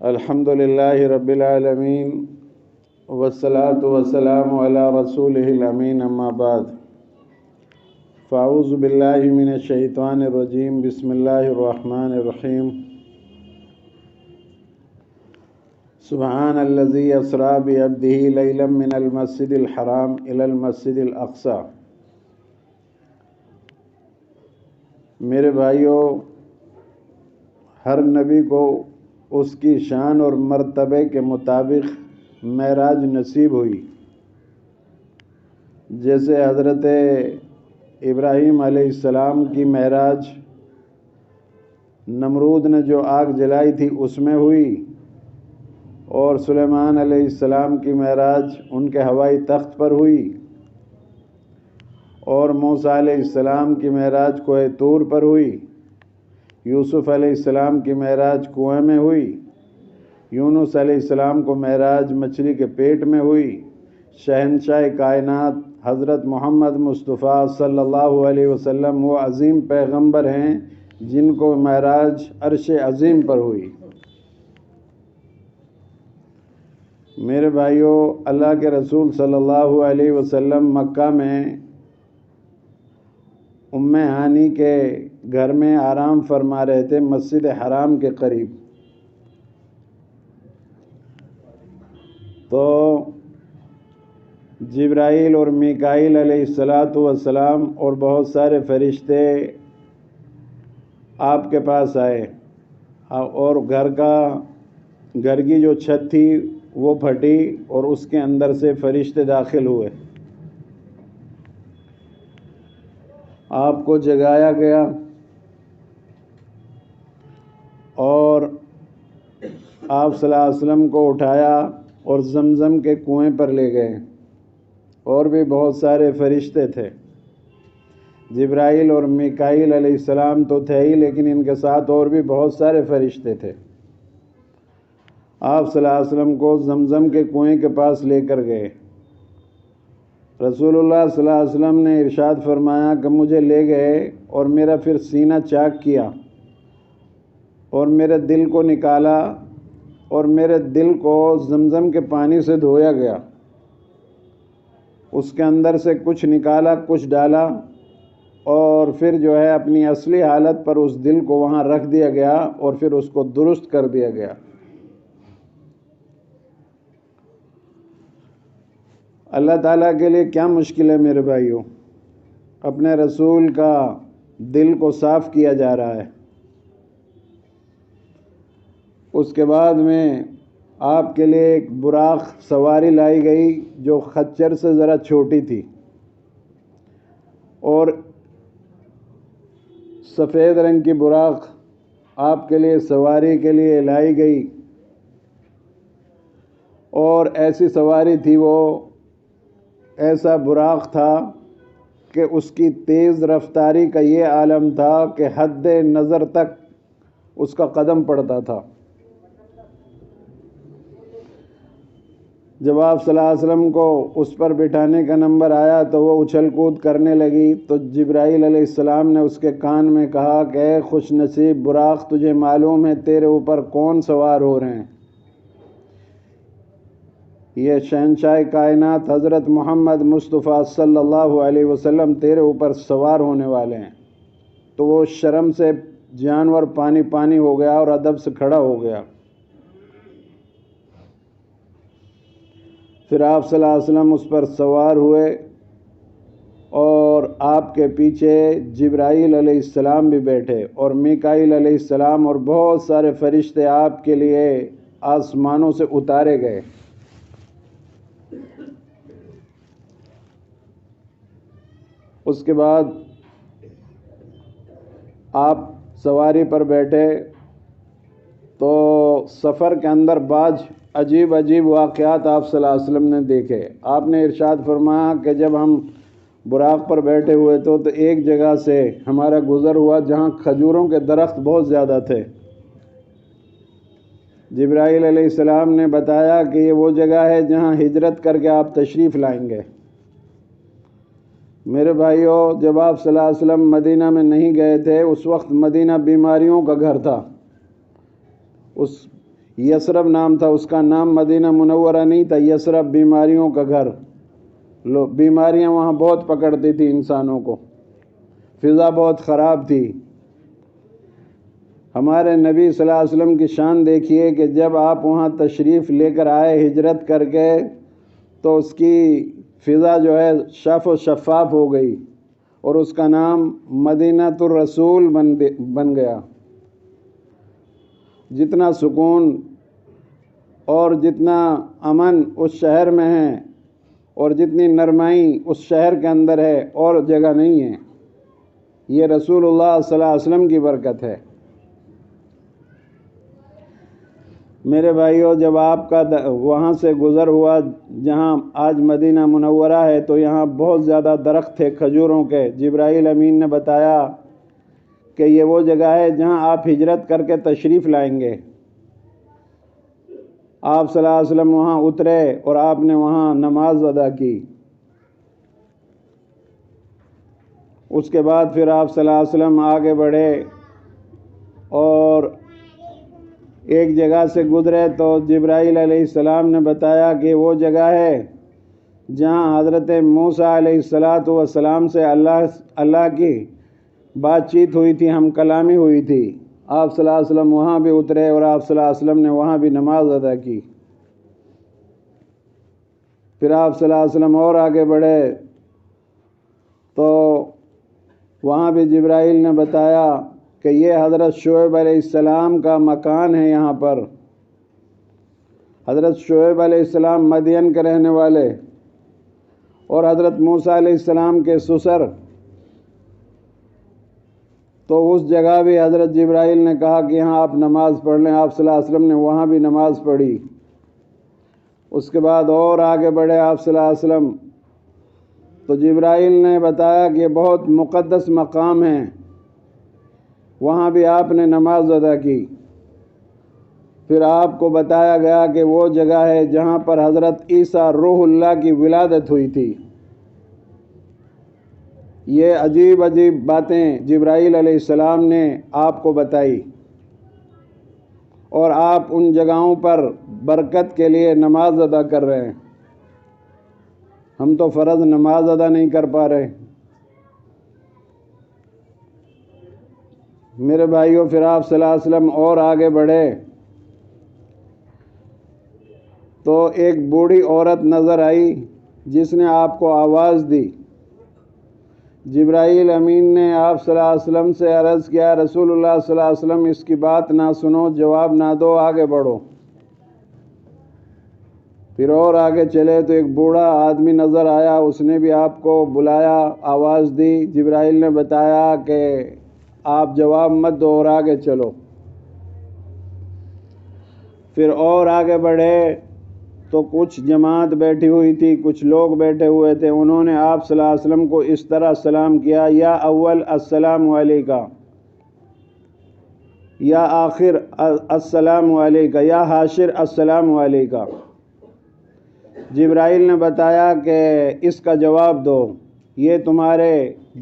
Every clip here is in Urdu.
الحمد للہ رب العالمین والصلاة والسلام علی رسولہ الامین اما بعد فاعوذ باللہ من الشیطان الرجیم بسم اللہ الرحمن الرحیم سبحان الذی اسریٰ بعبدہ لیلا من المسجد الحرام الی المسجد الاقصی۔ میرے بھائیوں، ہر نبی کو اس کی شان اور مرتبے کے مطابق معراج نصیب ہوئی۔ جیسے حضرت ابراہیم علیہ السلام کی معراج نمرود نے جو آگ جلائی تھی اس میں ہوئی، اور سلیمان علیہ السلام کی معراج ان کے ہوائی تخت پر ہوئی، اور موسیٰ علیہ السلام کی معراج کوہ طور پر ہوئی، یوسف علیہ السلام کی معراج کنویں میں ہوئی، یونس علیہ السلام کو معراج مچھلی کے پیٹ میں ہوئی۔ شہنشاہ کائنات حضرت محمد مصطفیٰ صلی اللہ علیہ وسلم وہ عظیم پیغمبر ہیں جن کو معراج عرش عظیم پر ہوئی۔ میرے بھائیوں، اللہ کے رسول صلی اللہ علیہ وسلم مکہ میں ام ہانی کے گھر میں آرام فرما رہے تھے، مسجد حرام کے قریب۔ تو جبرائیل اور میکائیل علیہ السلام اور بہت سارے فرشتے آپ کے پاس آئے، اور گھر کی جو چھت تھی وہ پھٹی اور اس کے اندر سے فرشتے داخل ہوئے۔ آپ کو جگایا گیا اور آپ صلی اللہ علیہ وسلم کو اٹھایا اور زمزم کے کنویں پر لے گئے، اور بھی بہت سارے فرشتے تھے۔ جبرائیل اور میکائیل علیہ السلام تو تھے ہی، لیکن ان کے ساتھ اور بھی بہت سارے فرشتے تھے۔ آپ صلی اللہ علیہ وسلم کو زمزم کے کنویں کے پاس لے کر گئے۔ رسول اللہ صلی اللہ علیہ وسلم نے ارشاد فرمایا کہ مجھے لے گئے اور میرا پھر سینہ چاک کیا اور میرے دل کو نکالا، اور میرے دل کو زمزم کے پانی سے دھویا گیا۔ اس کے اندر سے کچھ نکالا، کچھ ڈالا، اور پھر جو ہے اپنی اصلی حالت پر اس دل کو وہاں رکھ دیا گیا، اور پھر اس کو درست کر دیا گیا۔ اللہ تعالیٰ کے لیے کیا مشکل ہے میرے بھائیوں؟ اپنے رسول کا دل کو صاف کیا جا رہا ہے۔ اس کے بعد میں آپ کے لیے ایک براق سواری لائی گئی جو خچر سے ذرا چھوٹی تھی، اور سفید رنگ کی براق آپ کے لیے سواری کے لیے لائی گئی، اور ایسی سواری تھی، وہ ایسا براق تھا کہ اس کی تیز رفتاری کا یہ عالم تھا کہ حد نظر تک اس کا قدم پڑتا تھا۔ جب آپ صلی اللہ علیہ وسلم کو اس پر بٹھانے کا نمبر آیا تو وہ اچھل کود کرنے لگی، تو جبرائیل علیہ السلام نے اس کے کان میں کہا کہ اے خوش نصیب براق، تجھے معلوم ہے تیرے اوپر کون سوار ہو رہے ہیں؟ یہ شہنشاہ کائنات حضرت محمد مصطفیٰ صلی اللہ علیہ وسلم تیرے اوپر سوار ہونے والے ہیں۔ تو وہ شرم سے جانور پانی ہو گیا اور ادب سے کھڑا ہو گیا۔ پھر آپ صلی اللہ علیہ وسلم اس پر سوار ہوئے، اور آپ کے پیچھے جبرائیل علیہ السلام بھی بیٹھے، اور میکائیل علیہ السلام اور بہت سارے فرشتے آپ کے لیے آسمانوں سے اتارے گئے۔ اس کے بعد آپ سواری پر بیٹھے تو سفر کے اندر بعض عجیب واقعات آپ صلی اللہ علیہ وسلم نے دیکھے۔ آپ نے ارشاد فرمایا کہ جب ہم براق پر بیٹھے ہوئے تو ایک جگہ سے ہمارا گزر ہوا جہاں کھجوروں کے درخت بہت زیادہ تھے۔ جبرائیل علیہ السلام نے بتایا کہ یہ وہ جگہ ہے جہاں ہجرت کر کے آپ تشریف لائیں گے۔ میرے بھائیوں، جب آپ صلی اللہ علیہ وسلم مدینہ میں نہیں گئے تھے، اس وقت مدینہ بیماریوں کا گھر تھا۔ یثرب نام تھا اس کا، نام مدینہ منورہ نہیں تھا، یثرب بیماریوں کا گھر، بیماریاں وہاں بہت پکڑتی تھی انسانوں کو، فضا بہت خراب تھی۔ ہمارے نبی صلی اللہ علیہ وسلم کی شان دیکھیے کہ جب آپ وہاں تشریف لے کر آئے ہجرت کر کے تو اس کی فضا جو ہے شف و شفاف ہو گئی اور اس کا نام مدینۃ الرسول بن گیا۔ جتنا سکون اور جتنا امن اس شہر میں ہے اور جتنی نرمائی اس شہر کے اندر ہے اور جگہ نہیں ہے، یہ رسول اللہ صلی اللہ علیہ وسلم کی برکت ہے۔ میرے بھائیو، جب آپ کا وہاں سے گزر ہوا جہاں آج مدینہ منورہ ہے تو یہاں بہت زیادہ درخت تھے کھجوروں کے۔ جبرائیل امین نے بتایا کہ یہ وہ جگہ ہے جہاں آپ ہجرت کر کے تشریف لائیں گے۔ آپ صلی اللہ علیہ وسلم وہاں اترے اور آپ نے وہاں نماز ادا کی۔ اس کے بعد پھر آپ صلی اللہ علیہ وسلم آگے بڑھے اور ایک جگہ سے گزرے تو جبرائیل علیہ السلام نے بتایا کہ وہ جگہ ہے جہاں حضرت موسیٰ علیہ السلام سے اللہ کی بات چیت ہوئی تھی، ہم کلامی ہوئی تھی۔ آپ صلی اللہ علیہ وسلم وہاں بھی اترے اور آپ صلی اللہ علیہ وسلم نے وہاں بھی نماز ادا کی۔ پھر آپ صلی اللہ علیہ وسلم اور آگے بڑھے تو وہاں بھی جبرائیل نے بتایا کہ یہ حضرت شعیب علیہ السلام کا مکان ہے یہاں پر۔ حضرت شعیب علیہ السلام مدین کے رہنے والے اور حضرت موسیٰ علیہ السلام کے سسر، تو اس جگہ بھی حضرت جبرائیل نے کہا کہ یہاں آپ نماز پڑھ لیں۔ آپ صلی اللہ علیہ وسلم نے وہاں بھی نماز پڑھی۔ اس کے بعد اور آگے بڑھے آپ صلی اللہ علیہ وسلم تو جبرائیل نے بتایا کہ یہ بہت مقدس مقام ہے، وہاں بھی آپ نے نماز ادا کی۔ پھر آپ کو بتایا گیا کہ وہ جگہ ہے جہاں پر حضرت عیسیٰ روح اللہ کی ولادت ہوئی تھی۔ یہ عجیب عجیب باتیں جبرائیل علیہ السلام نے آپ کو بتائی اور آپ ان جگہوں پر برکت کے لیے نماز ادا کر رہے ہیں۔ ہم تو فرض نماز ادا نہیں کر پا رہے۔ میرے بھائیوں، پھر آپ صلی اللہ علیہ وسلم اور آگے بڑھے تو ایک بوڑھی عورت نظر آئی جس نے آپ کو آواز دی۔ جبرائیل امین نے آپ صلی اللہ علیہ وسلم سے عرض کیا، رسول اللہ صلی اللہ علیہ وسلم اس کی بات نہ سنو، جواب نہ دو، آگے بڑھو۔ پھر اور آگے چلے تو ایک بوڑھا آدمی نظر آیا، اس نے بھی آپ کو بلایا، آواز دی۔ جبرائیل نے بتایا کہ آپ جواب مت دو اور آگے چلو۔ پھر اور آگے بڑھے تو کچھ جماعت بیٹھی ہوئی تھی، کچھ لوگ بیٹھے ہوئے تھے، انہوں نے آپ صلی اللہ علیہ وسلم کو اس طرح سلام کیا، یا اول السلام علیکہ، یا آخر السلام علیکہ، یا حاشر السلام علیکہ۔ جبرائیل نے بتایا کہ اس کا جواب دو، یہ تمہارے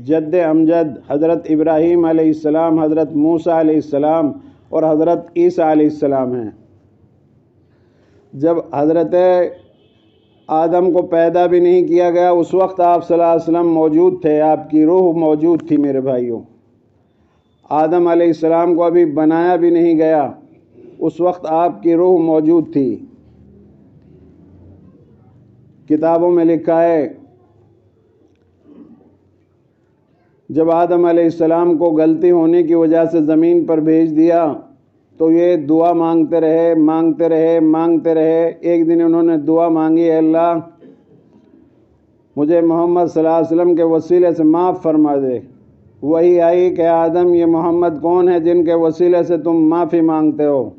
جد امجد حضرت ابراہیم علیہ السلام، حضرت موسیٰ علیہ السلام اور حضرت عیسیٰ علیہ السلام ہیں۔ جب حضرت آدم کو پیدا بھی نہیں کیا گیا اس وقت آپ صلی اللہ علیہ وسلم موجود تھے، آپ کی روح موجود تھی میرے بھائیوں۔ آدم علیہ السلام کو ابھی بنایا بھی نہیں گیا، اس وقت آپ کی روح موجود تھی۔ کتابوں میں لکھا ہے جب آدم علیہ السلام کو غلطی ہونے کی وجہ سے زمین پر بھیج دیا تو یہ دعا مانگتے رہے مانگتے رہے مانگتے رہے۔ ایک دن انہوں نے دعا مانگی، اے اللہ مجھے محمد صلی اللہ علیہ وسلم کے وسیلے سے معاف فرما دے۔ وہی آئی کہ آدم یہ محمد کون ہے جن کے وسیلے سے تم معافی مانگتے ہو؟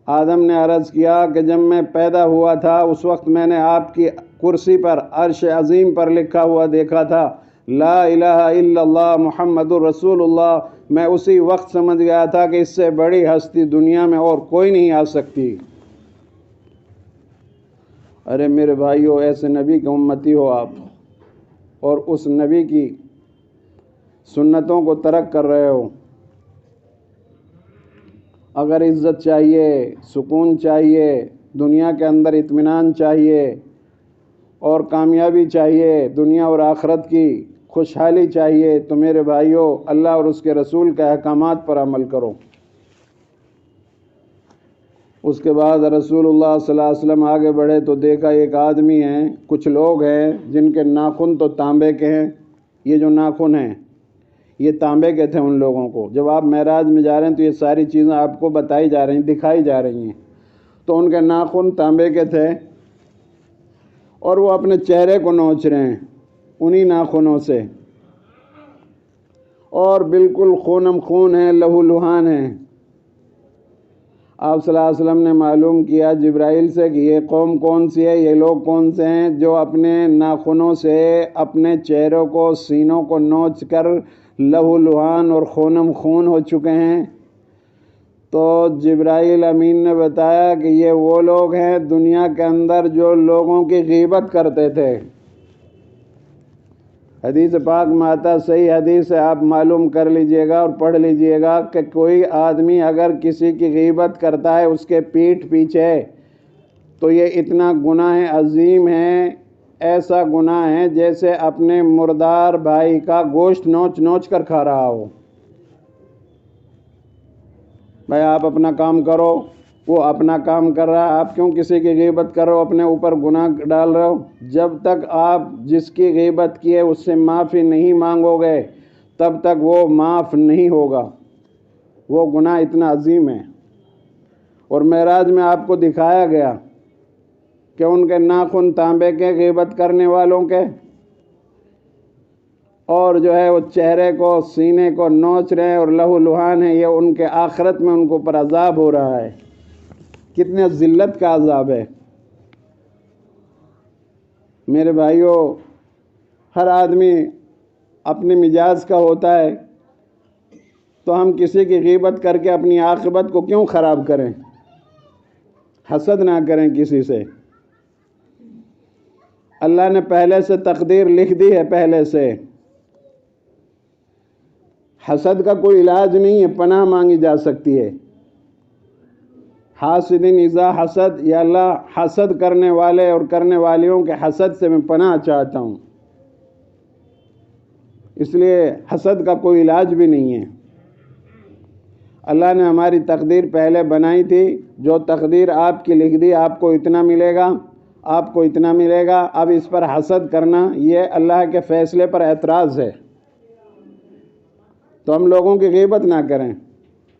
آدم نے عرض کیا کہ جب میں پیدا ہوا تھا اس وقت میں نے آپ کی کرسی پر عرش عظیم پر لکھا ہوا دیکھا تھا، لا الہ الا اللہ محمد الرسول اللہ۔ میں اسی وقت سمجھ گیا تھا کہ اس سے بڑی ہستی دنیا میں اور کوئی نہیں آ سکتی۔ ارے میرے بھائیو، ایسے نبی کے امتی ہو آپ اور اس نبی کی سنتوں کو ترک کر رہے ہو۔ اگر عزت چاہیے، سکون چاہیے، دنیا کے اندر اطمینان چاہیے اور کامیابی چاہیے، دنیا اور آخرت کی خوشحالی چاہیے، تو میرے بھائیوں اللہ اور اس کے رسول کے احکامات پر عمل کرو۔ اس کے بعد رسول اللہ صلی اللہ علیہ وسلم آگے بڑھے تو دیکھا ایک آدمی ہیں، کچھ لوگ ہیں جن کے ناخن تو تانبے کے ہیں۔ یہ جو ناخن ہیں یہ تانبے کے تھے ان لوگوں کو۔ جب آپ معراج میں جا رہے ہیں تو یہ ساری چیزیں آپ کو بتائی جا رہی ہیں، دکھائی جا رہی ہیں۔ تو ان کے ناخن تانبے کے تھے اور وہ اپنے چہرے کو نوچ رہے ہیں انہی ناخنوں سے، اور بالکل خونم خون ہیں، لہو لہان ہیں۔ آپ صلی اللہ علیہ وسلم نے معلوم کیا جبرائیل سے کہ یہ قوم کون سی ہے، یہ لوگ کون سے ہیں جو اپنے ناخنوں سے اپنے چہروں کو، سینوں کو نوچ کر لہو لہان اور خونم خون ہو چکے ہیں۔ تو جبرائیل امین نے بتایا کہ یہ وہ لوگ ہیں دنیا کے اندر جو لوگوں کی غیبت کرتے تھے۔ حدیث پاک میں آتا، صحیح حدیث ہے، آپ معلوم کر لیجئے گا اور پڑھ لیجئے گا کہ کوئی آدمی اگر کسی کی غیبت کرتا ہے اس کے پیٹھ پیچھے تو یہ اتنا گناہ عظیم ہے، ایسا گناہ ہے جیسے اپنے مردار بھائی کا گوشت نوچ نوچ کر کھا رہا ہو۔ بھائی آپ اپنا کام کرو، وہ اپنا کام کر رہا ہے، آپ کیوں کسی کی غیبت کر رہے ہو، اپنے اوپر گناہ ڈال رہے ہو؟ جب تک آپ جس کی غیبت کیے اس سے معافی نہیں مانگو گے تب تک وہ معاف نہیں ہوگا۔ وہ گناہ اتنا عظیم ہے۔ اور معراج میں آپ کو دکھایا گیا کہ ان کے ناخن تانبے کے غیبت کرنے والوں کے، اور جو ہے وہ چہرے کو، سینے کو نوچ رہے ہیں اور لہو لہان ہیں۔ یہ ان کے آخرت میں ان کو پر عذاب ہو رہا ہے۔ کتنے ذلت کا عذاب ہے۔ میرے بھائیوں ہر آدمی اپنے مزاج کا ہوتا ہے، تو ہم کسی کی غیبت کر کے اپنی عاقبت کو کیوں خراب کریں؟ حسد نہ کریں کسی سے۔ اللہ نے پہلے سے تقدیر لکھ دی ہے، پہلے سے۔ حسد کا کوئی علاج نہیں ہے، پناہ مانگی جا سکتی ہے۔ حاسدین اذا حسد، یا اللہ حسد کرنے والے اور کرنے والیوں کے حسد سے میں پناہ چاہتا ہوں۔ اس لیے حسد کا کوئی علاج بھی نہیں ہے۔ اللہ نے ہماری تقدیر پہلے بنائی تھی، جو تقدیر آپ کی لکھ دی، آپ کو اتنا ملے گا، آپ کو اتنا ملے گا۔ اب اس پر حسد کرنا یہ اللہ کے فیصلے پر اعتراض ہے۔ تو ہم لوگوں کی غیبت نہ کریں،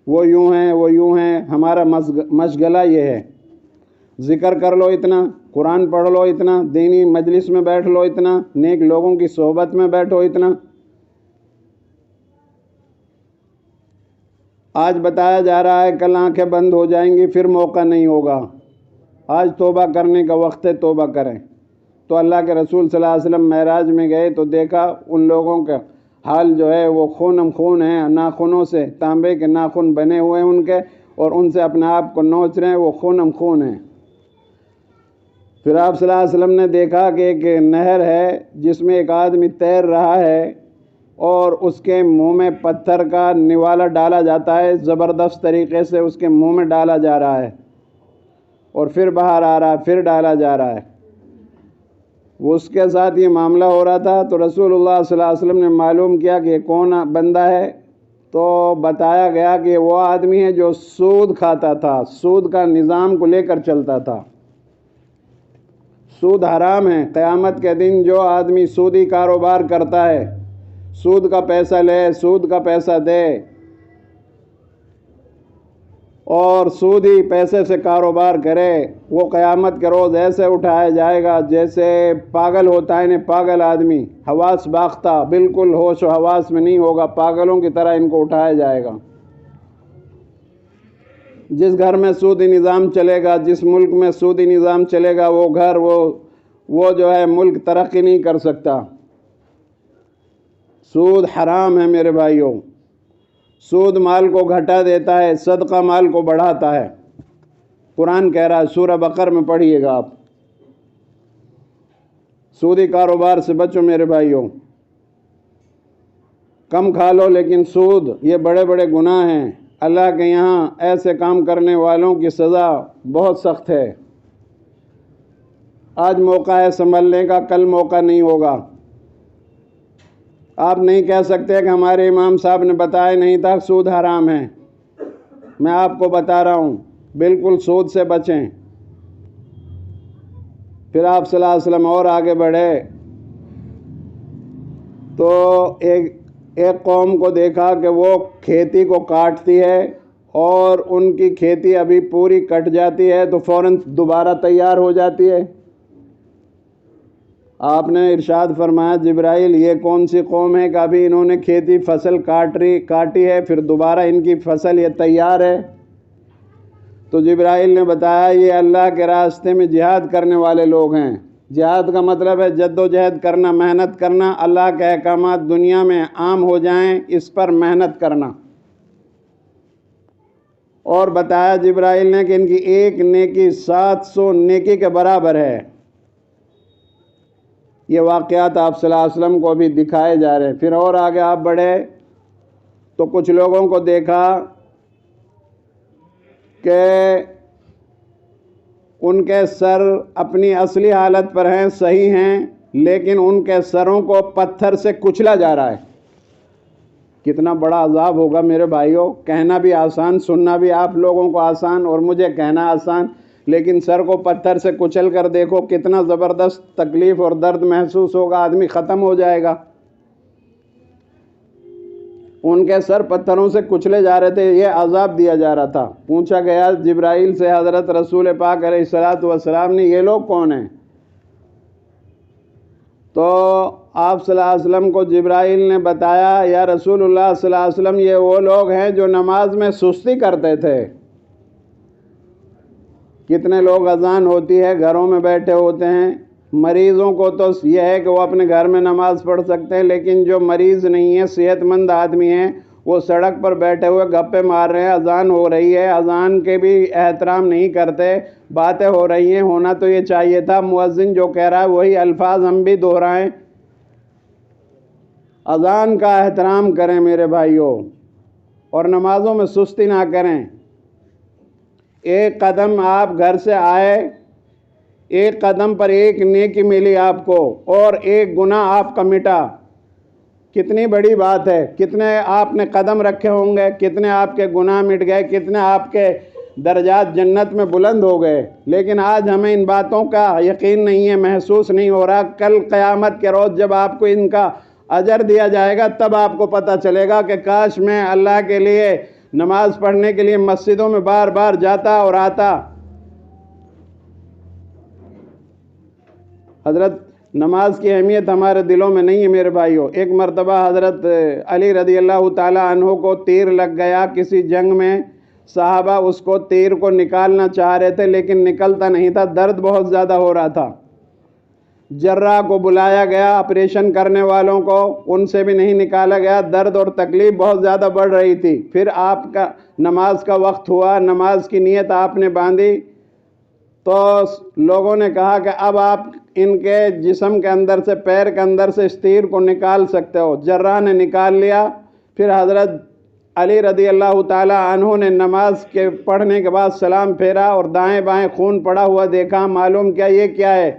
وہ یوں ہیں، وہ یوں ہیں۔ ہمارا مشغلہ یہ ہے، ذکر کر لو اتنا، قرآن پڑھ لو اتنا، دینی مجلس میں بیٹھ لو اتنا، نیک لوگوں کی صحبت میں بیٹھو اتنا۔ آج بتایا جا رہا ہے کل آنکھیں بند ہو جائیں گی، پھر موقع نہیں ہوگا۔ آج توبہ کرنے کا وقت ہے، توبہ کریں۔ تو اللہ کے رسول صلی اللہ علیہ وسلم معراج میں گئے تو دیکھا ان لوگوں کا حال جو ہے وہ خونم خون ہیں، ناخنوں سے، تانبے کے ناخن بنے ہوئے ہیں ان کے، اور ان سے اپنے آپ کو نوچ رہے ہیں، وہ خونم خون ہیں۔ پھر آپ صلی اللہ علیہ وسلم نے دیکھا کہ ایک نہر ہے جس میں ایک آدمی تیر رہا ہے اور اس کے منہ میں پتھر کا نوالا ڈالا جاتا ہے، زبردست طریقے سے اس کے منہ میں ڈالا جا رہا ہے اور پھر باہر آ رہا ہے، پھر ڈالا جا رہا ہے۔ وہ اس کے ساتھ یہ معاملہ ہو رہا تھا تو رسول اللہ صلی اللہ علیہ وسلم نے معلوم کیا کہ یہ کون بندہ ہے، تو بتایا گیا کہ وہ آدمی ہے جو سود کھاتا تھا، سود کا نظام کو لے کر چلتا تھا۔ سود حرام ہے۔ قیامت کے دن جو آدمی سودی کاروبار کرتا ہے، سود کا پیسہ لے، سود کا پیسہ دے اور سودی پیسے سے کاروبار کرے، وہ قیامت کے روز ایسے اٹھایا جائے گا جیسے پاگل ہوتا ہے، پاگل آدمی، حواس باختہ، بالکل ہوش و حواس میں نہیں ہوگا، پاگلوں کی طرح ان کو اٹھایا جائے گا۔ جس گھر میں سودی نظام چلے گا، جس ملک میں سودی نظام چلے گا، وہ گھر، وہ جو ہے ملک ترقی نہیں کر سکتا۔ سود حرام ہے میرے بھائیوں۔ سود مال کو گھٹا دیتا ہے، صدقہ مال کو بڑھاتا ہے۔ قرآن کہہ رہا ہے، سورہ بقرہ میں پڑھیے گا آپ۔ سودی کاروبار سے بچو میرے بھائیوں، کم کھا لو لیکن سود یہ بڑے بڑے گناہ ہیں۔ اللہ کے یہاں ایسے کام کرنے والوں کی سزا بہت سخت ہے۔ آج موقع ہے سنبھلنے کا، کل موقع نہیں ہوگا۔ آپ نہیں کہہ سکتے کہ ہمارے امام صاحب نے بتایا نہیں تھا سود حرام ہے۔ میں آپ کو بتا رہا ہوں، بالکل سود سے بچیں۔ پھر آپ صلی اللہ علیہ وسلم اور آگے بڑھے تو ایک قوم کو دیکھا کہ وہ کھیتی کو کاٹتی ہے اور ان کی کھیتی ابھی پوری کٹ جاتی ہے تو فوراً دوبارہ تیار ہو جاتی ہے۔ آپ نے ارشاد فرمایا جبرائیل یہ کون سی قوم ہے کہ ابھی انہوں نے کھیتی فصل کاٹی ہے پھر دوبارہ ان کی فصل یہ تیار ہے؟ تو جبرائیل نے بتایا یہ اللہ کے راستے میں جہاد کرنے والے لوگ ہیں۔ جہاد کا مطلب ہے جد و جہد کرنا، محنت کرنا، اللہ کے احکامات دنیا میں عام ہو جائیں اس پر محنت کرنا۔ اور بتایا جبرائیل نے کہ ان کی ایک نیکی 700 نیکی کے برابر ہے۔ یہ واقعات آپ صلی اللہ علیہ وسلم کو بھی دکھائے جا رہے ہیں۔ پھر اور آگے آپ بڑھے تو کچھ لوگوں کو دیکھا کہ ان کے سر اپنی اصلی حالت پر ہیں، صحیح ہیں، لیکن ان کے سروں کو پتھر سے کچلا جا رہا ہے۔ کتنا بڑا عذاب ہوگا میرے بھائیوں، کہنا بھی آسان، سننا بھی آپ لوگوں کو آسان اور مجھے کہنا آسان، لیکن سر کو پتھر سے کچل کر دیکھو کتنا زبردست تکلیف اور درد محسوس ہوگا، آدمی ختم ہو جائے گا۔ ان کے سر پتھروں سے کچلے جا رہے تھے، یہ عذاب دیا جا رہا تھا۔ پوچھا گیا جبرائیل سے حضرت رسول پاک علیہ الصلوۃ والسلام نے یہ لوگ کون ہیں؟ تو آپ صلی اللہ علیہ وسلم کو جبرائیل نے بتایا یا رسول اللہ صلی اللہ علیہ وسلم یہ وہ لوگ ہیں جو نماز میں سستی کرتے تھے۔ کتنے لوگ اذان ہوتی ہے گھروں میں بیٹھے ہوتے ہیں، مریضوں کو تو یہ ہے کہ وہ اپنے گھر میں نماز پڑھ سکتے ہیں، لیکن جو مریض نہیں ہیں، صحت مند آدمی ہیں، وہ سڑک پر بیٹھے ہوئے گپے مار رہے ہیں، اذان ہو رہی ہے، اذان کے بھی احترام نہیں کرتے، باتیں ہو رہی ہیں۔ ہونا تو یہ چاہیے تھا مؤذن جو کہہ رہا ہے وہی الفاظ ہم بھی دہرائیں۔ اذان کا احترام کریں میرے بھائیوں، اور نمازوں میں سستی نہ کریں۔ ایک قدم آپ گھر سے آئے، ایک قدم پر ایک نیکی ملی آپ کو اور ایک گناہ آپ کا مٹا، کتنی بڑی بات ہے۔ کتنے آپ نے قدم رکھے ہوں گے، کتنے آپ کے گناہ مٹ گئے، کتنے آپ کے درجات جنت میں بلند ہو گئے، لیکن آج ہمیں ان باتوں کا یقین نہیں ہے، محسوس نہیں ہو رہا۔ کل قیامت کے روز جب آپ کو ان کا اجر دیا جائے گا تب آپ کو پتہ چلے گا کہ کاش میں اللہ کے لیے نماز پڑھنے کے لیے مسجدوں میں بار بار جاتا اور آتا۔ حضرت نماز کی اہمیت ہمارے دلوں میں نہیں ہے میرے بھائیوں۔ ایک مرتبہ حضرت علی رضی اللہ تعالیٰ عنہ کو تیر لگ گیا کسی جنگ میں، صحابہ اس کو تیر کو نکالنا چاہ رہے تھے لیکن نکلتا نہیں تھا، درد بہت زیادہ ہو رہا تھا۔ جراح کو بلایا گیا، آپریشن کرنے والوں کو، ان سے بھی نہیں نکالا گیا، درد اور تکلیف بہت زیادہ بڑھ رہی تھی۔ پھر آپ کا نماز کا وقت ہوا، نماز کی نیت آپ نے باندھی تو لوگوں نے کہا کہ اب آپ ان کے جسم کے اندر سے، پیر کے اندر سے اس تیر کو نکال سکتے ہو۔ جراح نے نکال لیا۔ پھر حضرت علی رضی اللہ تعالیٰ عنہ نے نماز کے پڑھنے کے بعد سلام پھیرا اور دائیں بائیں خون پڑا ہوا دیکھا، معلوم کیا یہ کیا ہے؟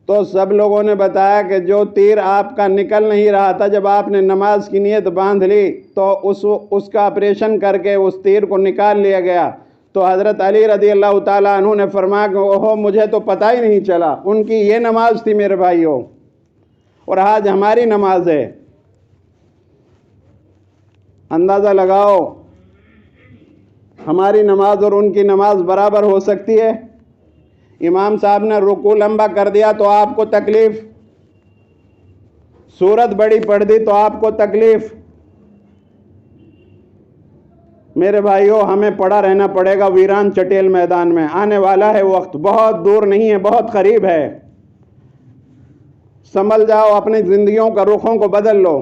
تو سب لوگوں نے بتایا کہ جو تیر آپ کا نکل نہیں رہا تھا، جب آپ نے نماز کی نیت باندھ لی تو اس کا آپریشن کر کے اس تیر کو نکال لیا گیا۔ تو حضرت علی رضی اللہ تعالیٰ عنہ نے فرمایا کہ اوہو مجھے تو پتہ ہی نہیں چلا۔ ان کی یہ نماز تھی میرے بھائیوں، اور آج ہماری نماز ہے۔ اندازہ لگاؤ ہماری نماز اور ان کی نماز برابر ہو سکتی ہے؟ امام صاحب نے رکوع لمبا کر دیا تو آپ کو تکلیف، سورت بڑی پڑھ دی تو آپ کو تکلیف۔ میرے بھائیوں ہمیں پڑا رہنا پڑے گا ویران چٹیل میدان میں۔ آنے والا ہے وقت، بہت دور نہیں ہے، بہت قریب ہے۔ سنبھل جاؤ، اپنی زندگیوں کا رخوں کو بدل لو۔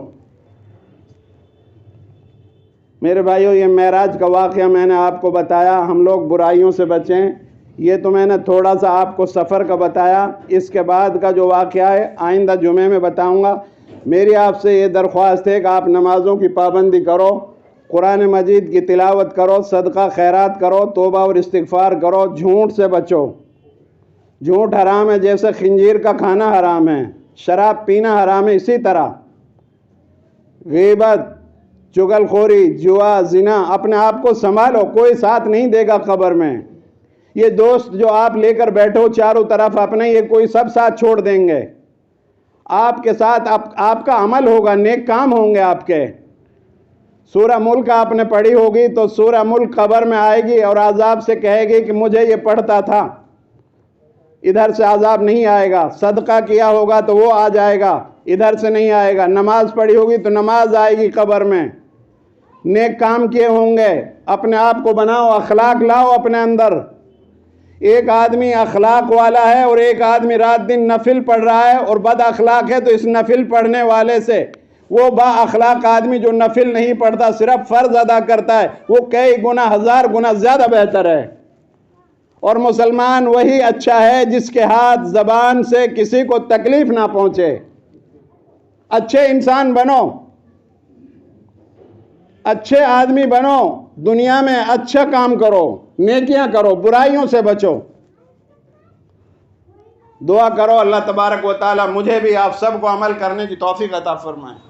میرے بھائیوں یہ معراج کا واقعہ میں نے آپ کو بتایا، ہم لوگ برائیوں سے بچیں۔ یہ تو میں نے تھوڑا سا آپ کو سفر کا بتایا، اس کے بعد کا جو واقعہ ہے آئندہ جمعے میں بتاؤں گا۔ میری آپ سے یہ درخواست ہے کہ آپ نمازوں کی پابندی کرو، قرآن مجید کی تلاوت کرو، صدقہ خیرات کرو، توبہ اور استغفار کرو، جھوٹ سے بچو۔ جھوٹ حرام ہے، جیسے خنزیر کا کھانا حرام ہے، شراب پینا حرام ہے، اسی طرح غیبت، چغل خوری، جوا، زنا۔ اپنے آپ کو سنبھالو، کوئی ساتھ نہیں دے گا قبر میں۔ یہ دوست جو آپ لے کر بیٹھو چاروں طرف اپنے، یہ کوئی سب ساتھ چھوڑ دیں گے۔ آپ کے ساتھ آپ کا عمل ہوگا، نیک کام ہوں گے آپ کے۔ سورہ ملک آپ نے پڑھی ہوگی تو سورہ ملک قبر میں آئے گی اور عذاب سے کہے گی کہ مجھے یہ پڑھتا تھا، ادھر سے عذاب نہیں آئے گا۔ صدقہ کیا ہوگا تو وہ آ جائے گا، ادھر سے نہیں آئے گا۔ نماز پڑھی ہوگی تو نماز آئے گی قبر میں۔ نیک کام کیے ہوں گے، اپنے آپ کو بناؤ، اخلاق لاؤ اپنے اندر۔ ایک آدمی اخلاق والا ہے اور ایک آدمی رات دن نفل پڑھ رہا ہے اور بد اخلاق ہے، تو اس نفل پڑھنے والے سے وہ با اخلاق آدمی جو نفل نہیں پڑھتا، صرف فرض ادا کرتا ہے، وہ کئی گنا، 1000 گنا زیادہ بہتر ہے۔ اور مسلمان وہی اچھا ہے جس کے ہاتھ زبان سے کسی کو تکلیف نہ پہنچے۔ اچھے انسان بنو، اچھے آدمی بنو، دنیا میں اچھا کام کرو، نیکیاں کرو، برائیوں سے بچو۔ دعا کرو اللہ تبارک و تعالی مجھے بھی آپ سب کو عمل کرنے کی توفیق عطا فرمائے۔